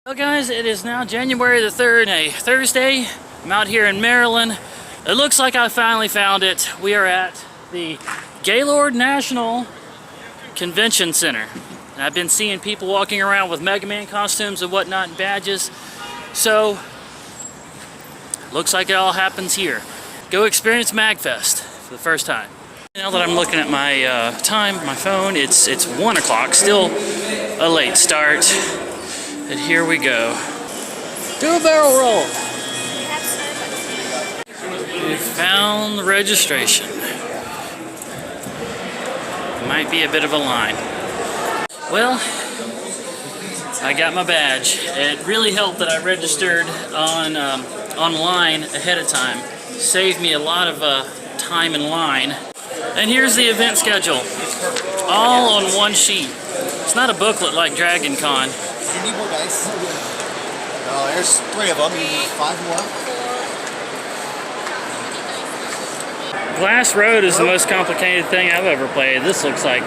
Well guys, it is now January the 3rd, a Thursday. I'm out here in Maryland. It looks like I finally found it. We are at the Gaylord National Convention Center. And I've been seeing people walking around with Mega Man costumes and whatnot and badges. So, looks like it all happens here. Go experience Magfest for the first time. Now that I'm looking at my time, my phone, it's 1 o'clock, still a late start. And here we go. Do a barrel roll. We found the registration. Might be a bit of a line. Well, I got my badge. It really helped that I registered on online ahead of time. Saved me a lot of time in line. And here's the event schedule. All on one sheet. It's not a booklet like Dragon Con. You need more dice? Oh, there's 3 of them. You need 5 more. Glass Road is the most complicated thing I've ever played. This looks like...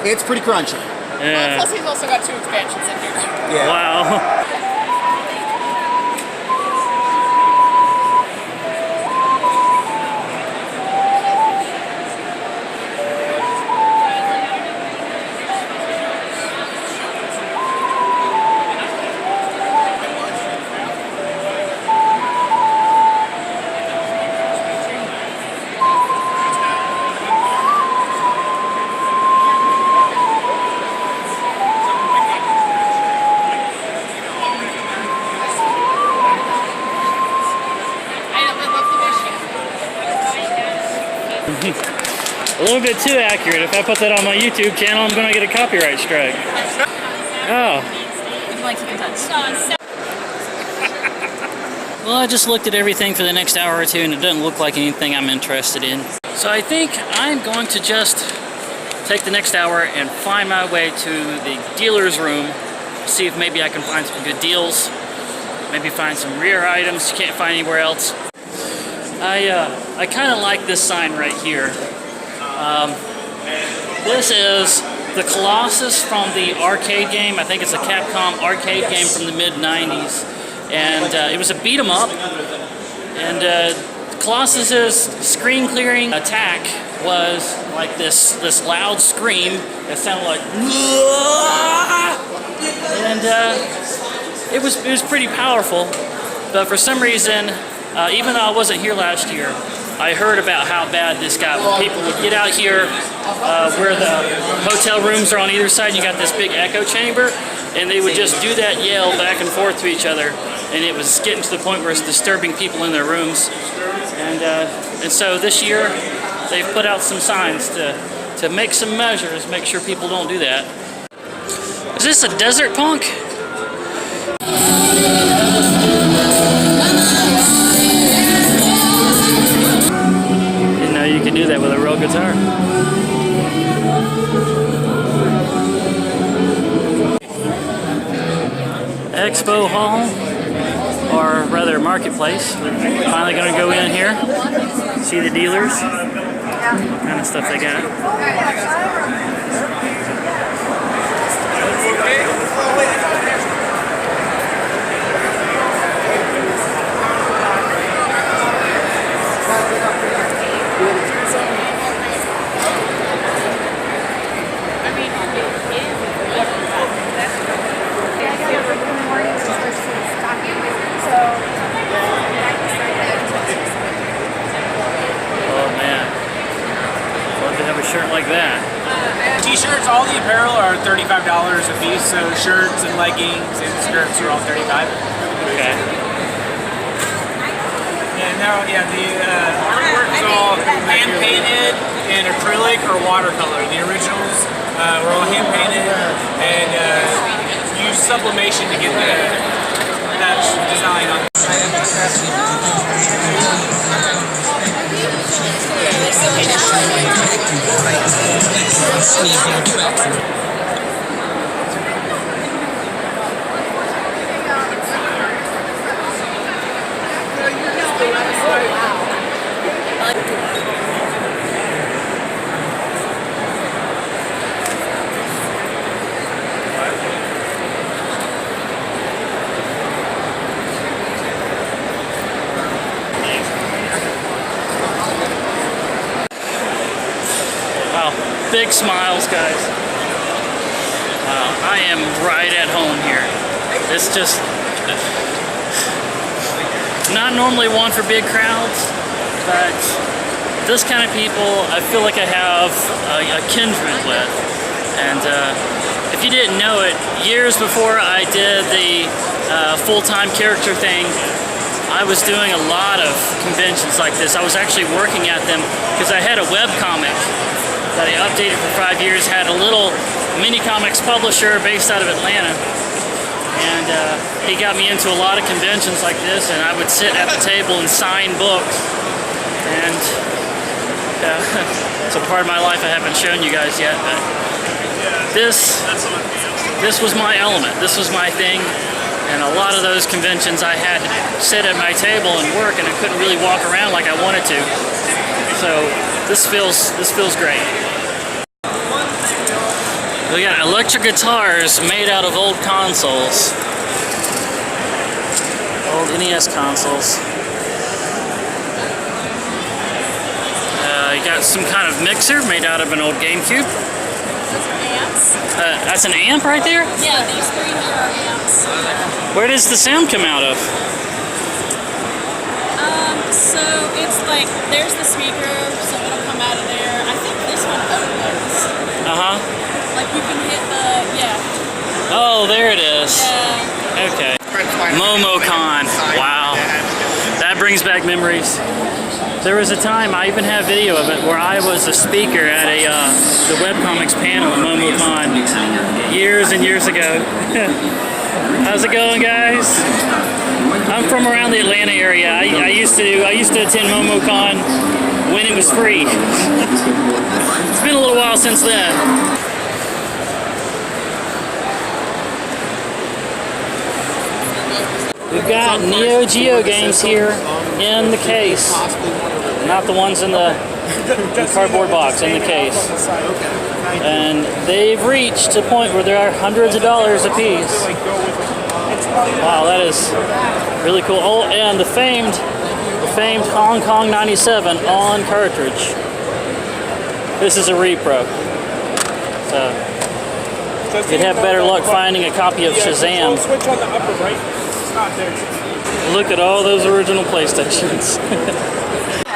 It's pretty crunchy. Yeah. Plus he's also got 2 expansions in here. Yeah. Wow. A little bit too accurate. If I put that on my YouTube channel, I'm going to get a copyright strike. Oh. Well, I just looked at everything for the next hour or two, and it doesn't look like anything I'm interested in. So I think I'm going to just take the next hour and find my way to the dealer's room, see if maybe I can find some good deals, maybe find some rare items you can't find anywhere else. I kind of like this sign right here. This is the Colossus from the arcade game. I think it's a Capcom arcade game from the mid-90s. And it was a beat-em-up. And Colossus's screen-clearing attack was like this loud scream that sounded like... And it was pretty powerful. But for some reason, even though I wasn't here last year, I heard about how bad this got. When people would get out here where the hotel rooms are on either side, you got this big echo chamber, and they would just do that yell back and forth to each other, and it was getting to the point where it's disturbing people in their rooms. And so this year, they've put out some signs to make some measures, make sure people don't do that. Is this a desert punk? You can do that with a real guitar. Expo Hall, or rather Marketplace. We're finally going to go in here, see the dealers, what kind of stuff they got. Shirt like that. T-shirts, all the apparel are $35 a piece, so shirts and leggings and skirts are all $35. Okay. And now, yeah, the artwork is all hand painted in acrylic or watercolor. The originals were all hand painted and use sublimation to get that design on. Big smiles, guys. Wow, I am right at home here. It's just not normally one for big crowds, but this kind of people I feel like I have a kindred with. And if you didn't know it, years before I did the full-time character thing, I was doing a lot of conventions like this. I was actually working at them because I had a webcomic that I updated for 5 years, had a little mini comics publisher based out of Atlanta. And he got me into a lot of conventions like this, and I would sit at the table and sign books. And it's a part of my life I haven't shown you guys yet, but this was my element. This was my thing. And a lot of those conventions I had to sit at my table and work, and I couldn't really walk around like I wanted to. So this feels great. We got electric guitars made out of old consoles. Old NES consoles. You got some kind of mixer made out of an old GameCube. That's an amp right there? Yeah, these three here are amps. Where does the sound come out of? So it's like, there's the speaker, so it'll come out of there. I think this one opens. Uh-huh. Like you can hit the, yeah. Oh, there it is. Yeah. Okay. MomoCon. Wow. That brings back memories. There was a time, I even have video of it, where I was a speaker at the webcomics panel at MomoCon years and years ago. How's it going, guys? I'm from around the Atlanta area. I used to attend MomoCon when it was free. It's been a little while since then. We've got Neo Geo Games here in the case. Not the ones in the cardboard box, in the case. And they've reached a point where there are hundreds of dollars a piece. Wow, that is really cool. Oh, and the famed Hong Kong 97 on cartridge. This is a repro. So you'd have better luck finding a copy of Shazam. Switch on the upper right. It's not there. Look at all those original PlayStations.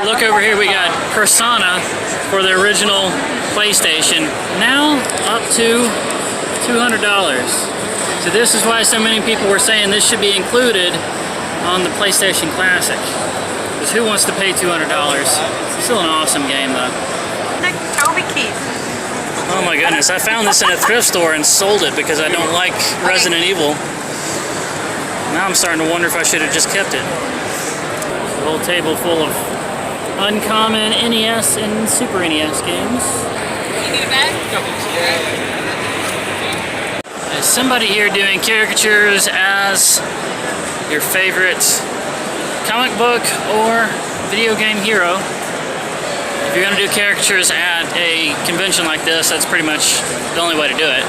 Look over here, we got Persona for the original PlayStation, now up to $200. So this is why so many people were saying this should be included on the PlayStation Classic. Because who wants to pay $200? Still an awesome game though. Toby Keith. Oh my goodness, I found this in a thrift store and sold it because I don't like Resident Evil. Now I'm starting to wonder if I should have just kept it. A whole table full of uncommon NES and Super NES games. You need a bag? Is somebody here doing caricatures as your favorite comic book or video game hero? If you're going to do caricatures at a convention like this, that's pretty much the only way to do it.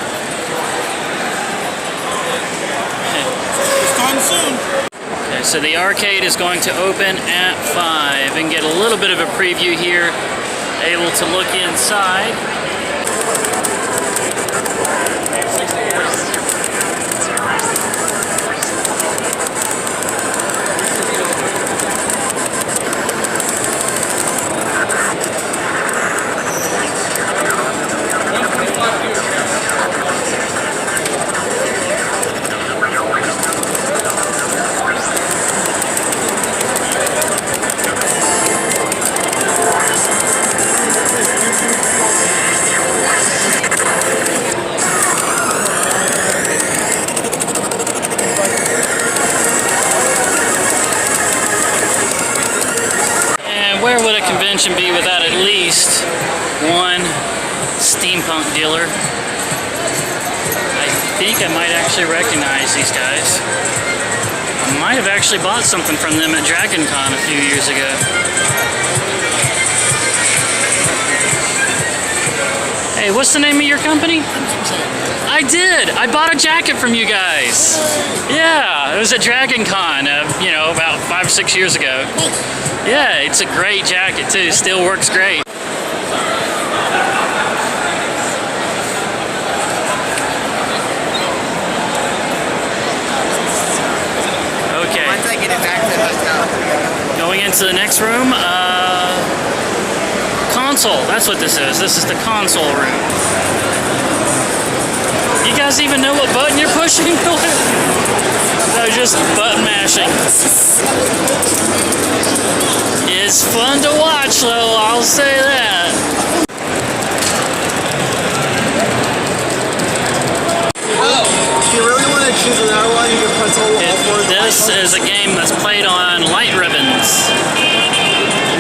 It's time soon. Okay, so the arcade is going to open at 5 and get a little bit of a preview here. Able to look inside. Where would a convention be without at least one steampunk dealer? I think I might actually recognize these guys. I might have actually bought something from them at Dragon Con a few years ago. Hey, what's the name of your company? I did! I bought a jacket from you guys! Yeah, it was at Dragon Con, you know, about 5 or 6 years ago. Yeah, it's a great jacket too, still works great. into the next room. Console. That's what this is. This is the console room. You guys even know what button you're pushing? No, just button mashing. It's fun to watch, though. I'll say that. If you really want to choose another one, you can put all four. This is a game that's played on light ribbons.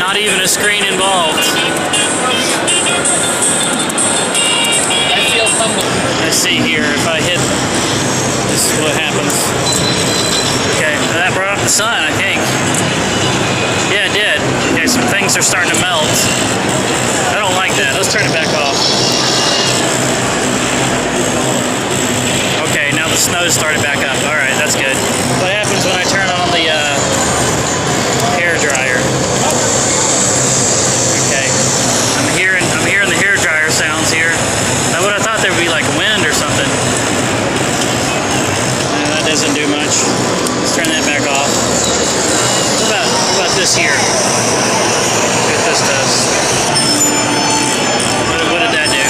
Not even a screen involved. I feel humble. Let's see here. If I hit, this is what happens. Okay, that brought up the sun, I think. Yeah, it did. Okay, some things are starting to melt. I don't like that. Let's turn it back off. Okay, now the snow started back up. All right, that's good. What happens when I turn on the hair dryer? Okay, I'm hearing the hair dryer sounds here. I would have thought there would be like wind or something. That doesn't do much. Let's turn that back off. What about this here? See what this does. What did that do?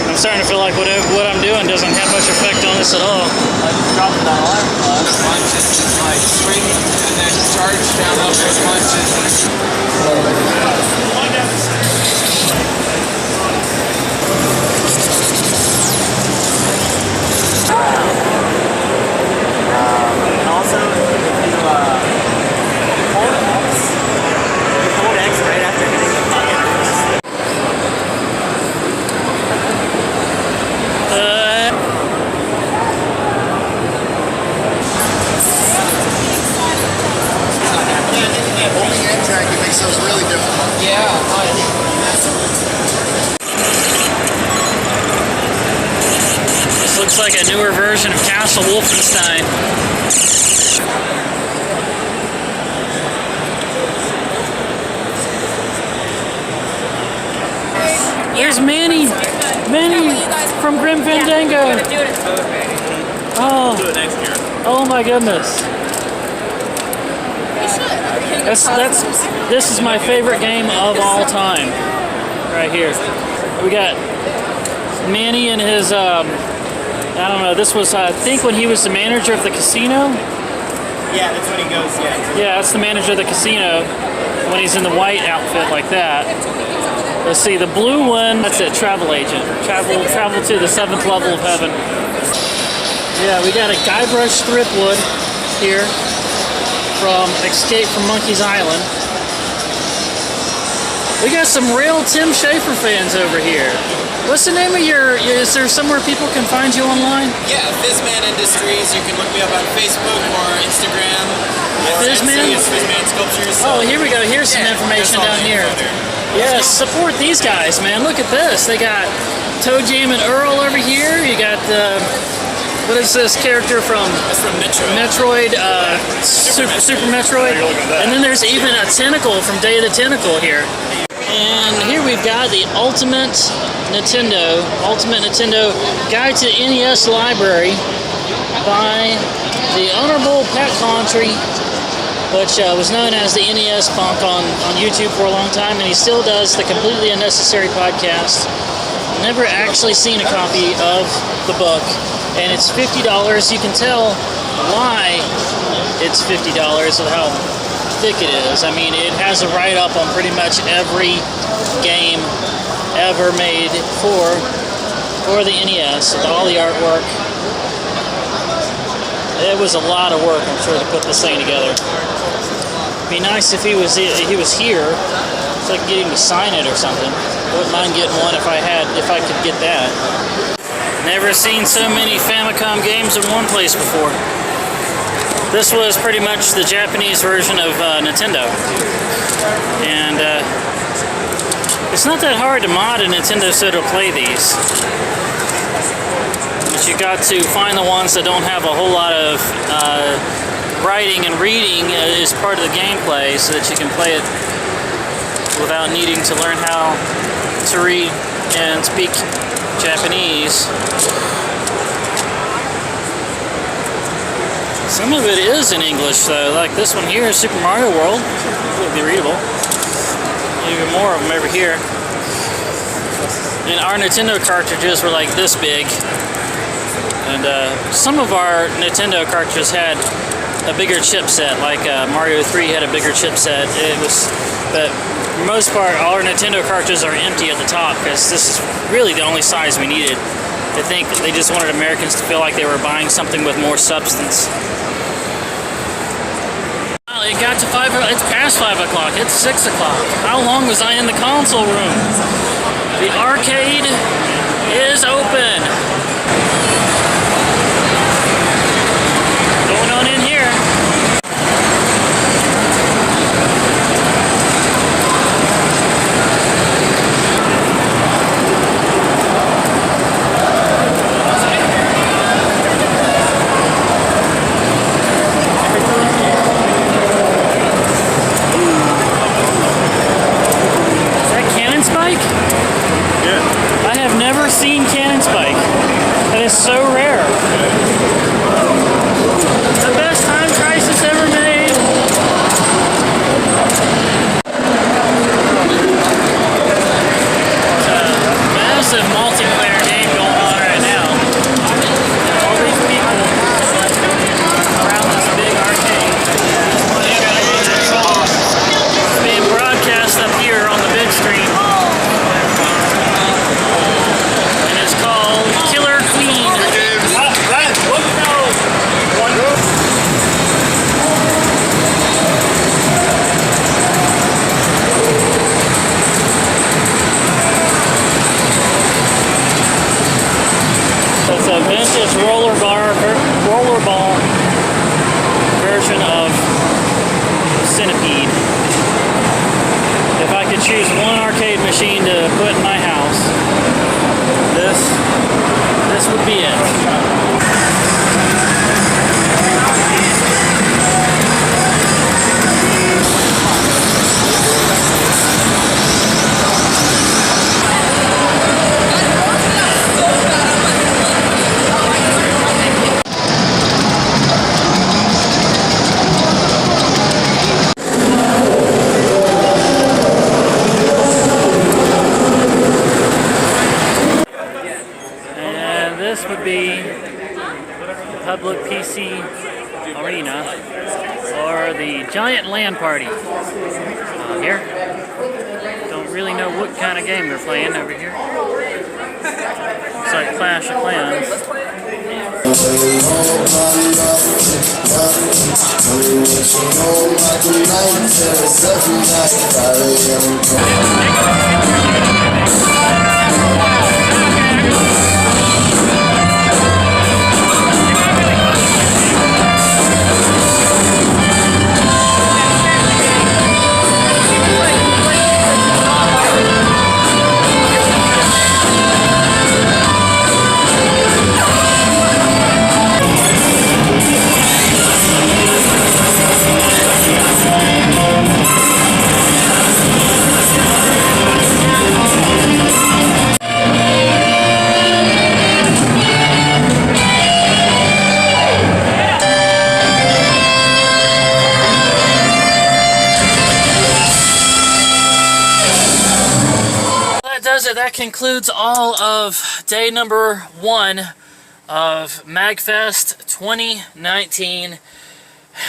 I'm starting to feel like what I'm doing doesn't have much effect on this at all. I just dropped it on alarm clock. Punch is just like string and then charge down over punches. And also, if you hold X right after hitting the button. Holding and dragging makes those really difficult. Yeah. This looks like a newer version of Castle Wolfenstein. There's Manny from Grim Fandango. Oh, Do it next year. oh my goodness. This is my favorite game of all time. Right here. We got Manny and his, I don't know, this was, I think, when he was the manager of the casino. Yeah, that's when he goes, yeah. Yeah, that's the manager of the casino when he's in the white outfit like that. Let's see, the blue one, that's it, travel agent. Travel to the 7th level of heaven. Yeah, we got a Guybrush Threepwood here from Escape from Monkey's Island. We got some real Tim Schafer fans over here. What's the name of is there somewhere people can find you online? Yeah, Fizzman Industries. You can look me up on Facebook or Instagram. Fizzman? It's Fizzman Sculptures. So Oh, here we go. Here's some information down here. Yeah, support these guys, man. Look at this. They got Toe Jam and Earl over here. You got what is this character from? That's from Metroid. Metroid, Super Metroid. And then there's even a tentacle from Day of the Tentacle here. And here we've got the Ultimate Nintendo Guide to the NES Library by the Honorable Pat Contry, which was known as the NES Punk on YouTube for a long time, and he still does the Completely Unnecessary podcast. Never actually seen a copy of the book, and it's $50. You can tell why it's $50 with how thick it is. I mean, it has a write-up on pretty much every game ever made for the NES, all the artwork. It was a lot of work, I'm sure, to put this thing together. It'd be nice if he was here, so I could get him to sign it or something. Wouldn't mind getting one if I could get that. Never seen so many Famicom games in one place before. This was pretty much the Japanese version of Nintendo. And it's not that hard to mod a Nintendo so to play these. But you got to find the ones that don't have a whole lot of writing and reading as part of the gameplay so that you can play it without needing to learn how to read and speak Japanese. So Some of it is in English though, like this one here, Super Mario World. It'll be readable. Even more of them over here. And our Nintendo cartridges were like this big. And some of our Nintendo cartridges had a bigger chipset, like Mario 3 had a bigger chipset. But for the most part, all our Nintendo cartridges are empty at the top because this is really the only size we needed. I think they just wanted Americans to feel like they were buying something with more substance. Well, it got to it's past 5 o'clock, it's 6 o'clock. How long was I in the console room? The arcade is open. Going on in here. Seen Cannon Spike. That is so rare. The best time Crisis ever made. It's a massive multiplayer game going on right now. All these people around this big arcade. It's being broadcast up here on the big screen. It's a vintage rollerball version of Centipede. If I could choose one arcade machine to put in my house, this would be it. This would be the public PC arena or the giant LAN party. Here, don't really know what kind of game they're playing over here. Looks like Clash of Clans. That concludes all of day number 1 of Magfest 2019.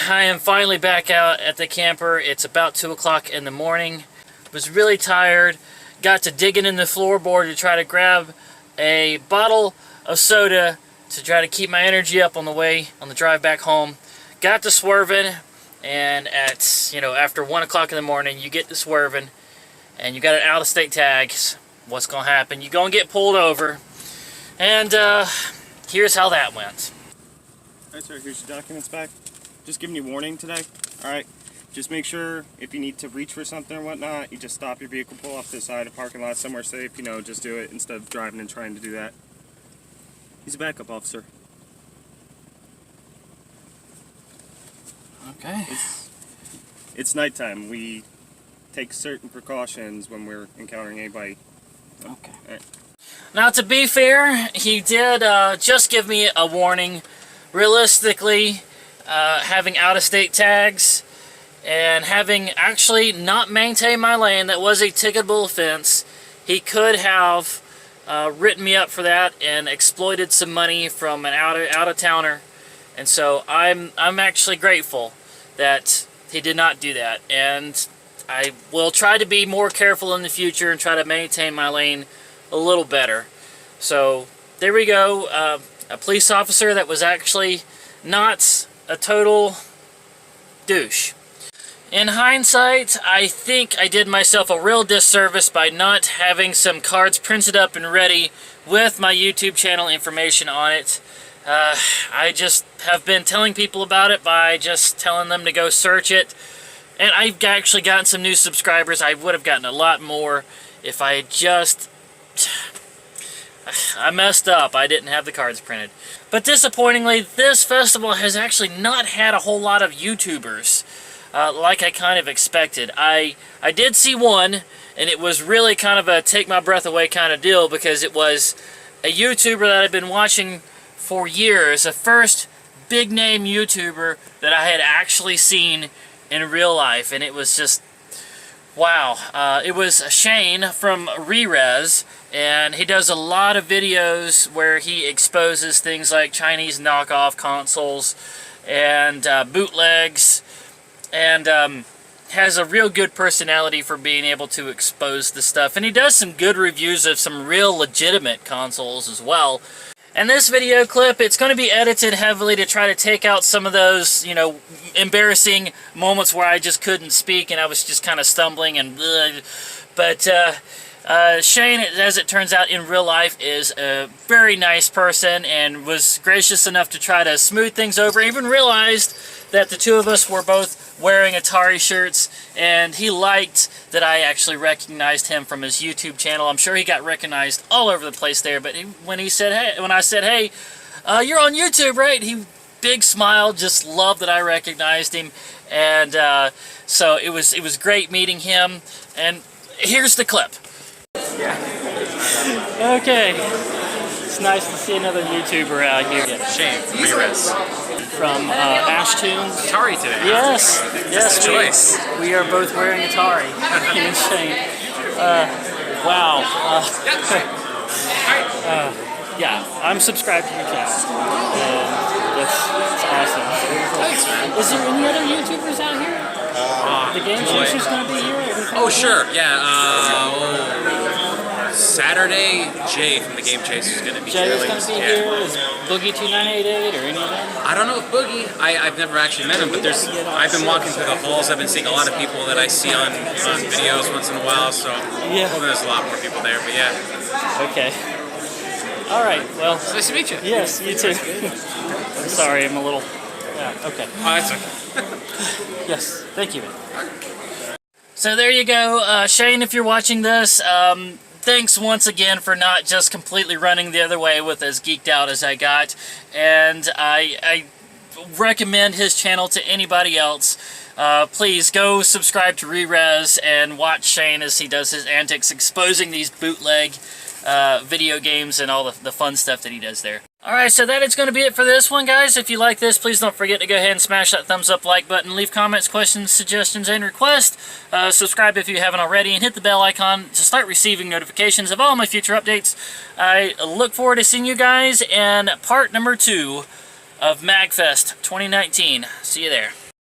I am finally back out at the camper. It's about 2 o'clock in the morning. Was really tired. Got to digging in the floorboard to try to grab a bottle of soda to try to keep my energy up on the drive back home. Got to swerving, and at, after 1 o'clock in the morning, you get to swerving, and you got an out-of-state tag. What's going to happen? You're going to get pulled over. And here's how that went. Alright, sir, here's your documents back. Just giving you warning today. Alright, just make sure if you need to reach for something or whatnot, you just stop your vehicle, pull off to the side of the parking lot somewhere safe, just do it instead of driving and trying to do that. He's a backup officer. Okay. It's nighttime. We take certain precautions when we're encountering anybody. Okay. Right. Now, to be fair, he did just give me a warning. Realistically, having out-of-state tags, and having actually not maintained my lane. That was a ticketable offense. He could have written me up for that and exploited some money from an out-of-towner. And so I'm actually grateful that he did not do that. And I will try to be more careful in the future and try to maintain my lane a little better. So there we go. A police officer that was actually not a total douche. In hindsight, I think I did myself a real disservice by not having some cards printed up and ready with my YouTube channel information on it. I just have been telling people about it by just telling them to go search it. And I've actually gotten some new subscribers. I would have gotten a lot more if I had just... I messed up. I didn't have the cards printed. But disappointingly, this festival has actually not had a whole lot of YouTubers like I kind of expected. I did see one, and it was really kind of a take my breath away kind of deal, because it was a YouTuber that I've been watching for years, the first big name YouTuber that I had actually seen in real life, and it was just wow. It was Shane from Re-Res, and he does a lot of videos where he exposes things like Chinese knockoff consoles and bootlegs, and has a real good personality for being able to expose the stuff. And he does some good reviews of some real legitimate consoles as well. And this video clip, it's going to be edited heavily to try to take out some of those, you know, embarrassing moments where I just couldn't speak and I was just kind of stumbling and but Shane, as it turns out in real life, is a very nice person and was gracious enough to try to smooth things over. Even realized that the two of us were both wearing Atari shirts, and he liked that I actually recognized him from his YouTube channel. I'm sure he got recognized all over the place there, but when I said, hey, you're on YouTube, right? He big smile, just loved that I recognized him, and so it was great meeting him. And here's the clip. Okay, it's nice to see another YouTuber out here. Shane, Re-Res. From Ashtoons. Atari today. Yes, yes. Good choice. We are both wearing Atari. And Shane. Wow. Yeah, I'm subscribed to your channel. And that's awesome. Thanks, man. Is there any other YouTubers out here? The Game Chaser's going to be here? Oh, sure. Yeah. Saturday, Jay from the Game Chasers is going to be here. Jay is going to be here. Is Boogie2988 or any of them? I don't know if Boogie. I've never actually met him, but I've been walking through the halls. I've been seeing a lot of people that I see on videos once in a while. So yeah, well, there's a lot more people there. But yeah. Okay. All right. Well. It's nice to meet you. Yes, you too. I'm sorry. I'm a little. Yeah. Okay. Oh, that's okay. Yes. Thank you. So there you go, Shane. If you're watching this. Thanks once again for not just completely running the other way with as geeked out as I got. And I recommend his channel to anybody else. Please go subscribe to Re-Res and watch Shane as he does his antics exposing these bootleg video games and all the fun stuff that he does there. Alright, so that is going to be it for this one, guys. If you like this, please don't forget to go ahead and smash that thumbs up like button. Leave comments, questions, suggestions, and requests. Subscribe if you haven't already, and hit the bell icon to start receiving notifications of all my future updates. I look forward to seeing you guys in part number 2 of Magfest 2019. See you there.